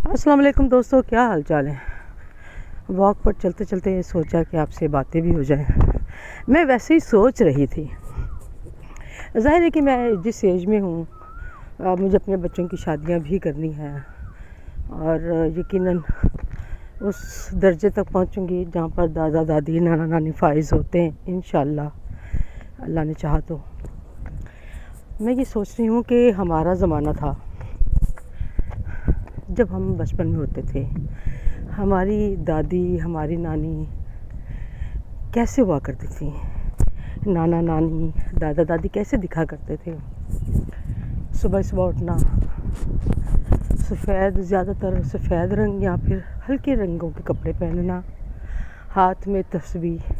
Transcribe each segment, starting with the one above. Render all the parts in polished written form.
अस्सलाम वालेकुम दोस्तों, क्या हाल चाल है। वॉक पर चलते चलते सोचा कि आपसे बातें भी हो जाएं। मैं वैसे ही सोच रही थी। ज़ाहिर है कि मैं जिस एज में हूँ, मुझे अपने बच्चों की शादियाँ भी करनी हैं और यकीनन उस दर्जे तक पहुँचूँगी जहाँ पर दादा दादी नाना नानी फाइज़ होते हैं इंशाअल्लाह, अल्लाह ने चाहा तो। मैं ये सोच रही हूँ कि हमारा ज़माना था जब हम बचपन में होते थे, हमारी दादी हमारी नानी कैसे हुआ करती थी, नाना नानी दादा दादी कैसे दिखा करते थे। सुबह सुबह उठना, सफ़ेद, ज़्यादातर सफ़ेद रंग या फिर हल्के रंगों के कपड़े पहनना, हाथ में तस्बीह,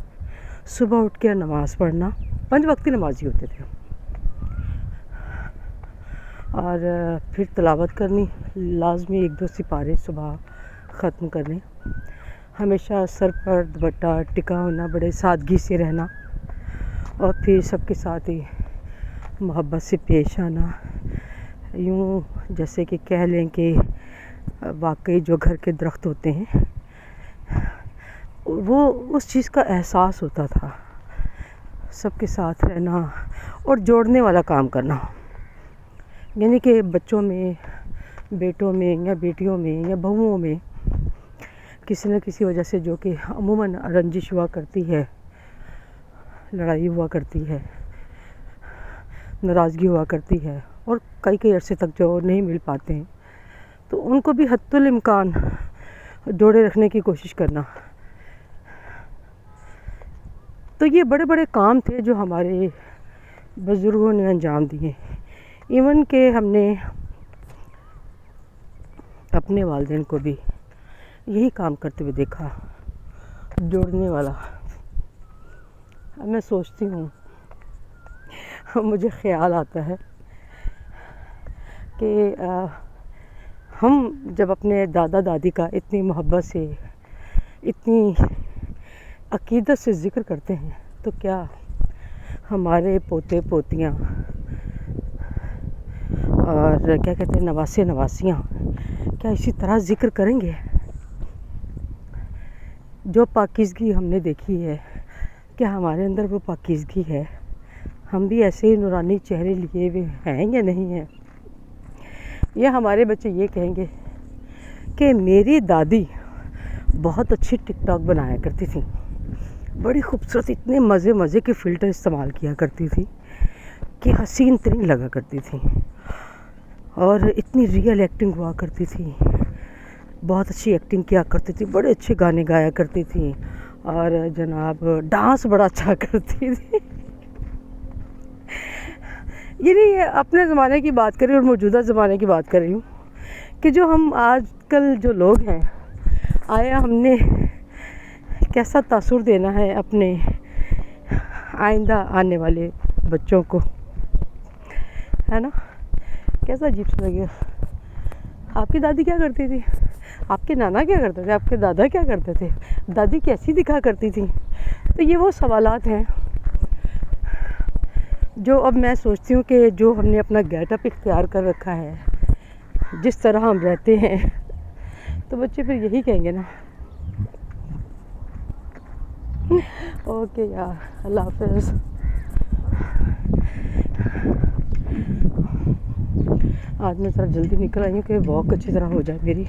सुबह उठ कर नमाज़ पढ़ना। 5 वक्ती नमाज़ी होते थे और फिर तिलावत करनी, लाजमी 1-2 सिपारे सुबह ख़त्म करने। हमेशा सर पर दुपट्टा टिका होना, बड़े सादगी से रहना और फिर सबके साथ ही मोहब्बत से पेश आना। यूँ जैसे कि कह लें कि वाकई जो घर के दरख्त होते हैं वो उस चीज़ का एहसास होता था। सबके साथ रहना और जोड़ने वाला काम करना, यानी कि बच्चों में, बेटों में या बेटियों में या बहुओं में किसी न किसी वजह से, जो कि अमूमन रंजिश हुआ करती है, लड़ाई हुआ करती है, नाराज़गी हुआ करती है और कई अरसे तक जो नहीं मिल पाते हैं, तो उनको भी हद्दुल इम्कान जोड़े रखने की कोशिश करना। तो ये बड़े बड़े काम थे जो हमारे बुज़ुर्गों ने अंजाम दिए। इवन के हमने अपने वालिदैन को भी यही काम करते हुए देखा, जोड़ने वाला। अब मैं सोचती हूँ, मुझे ख़्याल आता है कि हम जब अपने दादा दादी का इतनी मोहब्बत से, इतनी अक़ीदत से ज़िक्र करते हैं, तो क्या हमारे पोते पोतियाँ और क्या कहते हैं नवासे नवासियाँ क्या इसी तरह ज़िक्र करेंगे। जो पाकीज़गी हमने देखी है, क्या हमारे अंदर वो पाकीज़गी है? हम भी ऐसे ही नूरानी चेहरे लिए हुए हैं या नहीं हैं? या हमारे बच्चे ये कहेंगे कि मेरी दादी बहुत अच्छी टिकटॉक बनाया करती थी, बड़ी खूबसूरत, इतने मज़े मज़े के फ़िल्टर इस्तेमाल किया करती थी कि हसीन तरीन लगा करती थी और इतनी रियल एक्टिंग हुआ करती थी, बहुत अच्छी एक्टिंग किया करती थी, बड़े अच्छे गाने गाया करती थी और जनाब डांस बड़ा अच्छा करती थी। ये नहीं अपने ज़माने की बात करें और मौजूदा ज़माने की बात कर रही हूँ कि जो हम आजकल जो लोग हैं, आया हमने कैसा तासुर देना है अपने आइंदा आने वाले बच्चों को, है ना। कैसा अजीब सा लगेगा। आपकी दादी क्या करती थी, आपके नाना क्या करते थे, आपके दादा क्या करते थे, दादी कैसी दिखा करती थी। तो ये वो सवालात हैं जो अब मैं सोचती हूँ कि जो हमने अपना गेटअप इख्तियार कर रखा है, जिस तरह हम रहते हैं, तो बच्चे फिर यही कहेंगे ना। ओके यार, अल्लाह हाफ़िज़। आज मैं ज़रा जल्दी निकल आई हूँ कि वॉक अच्छी तरह हो जाए मेरी।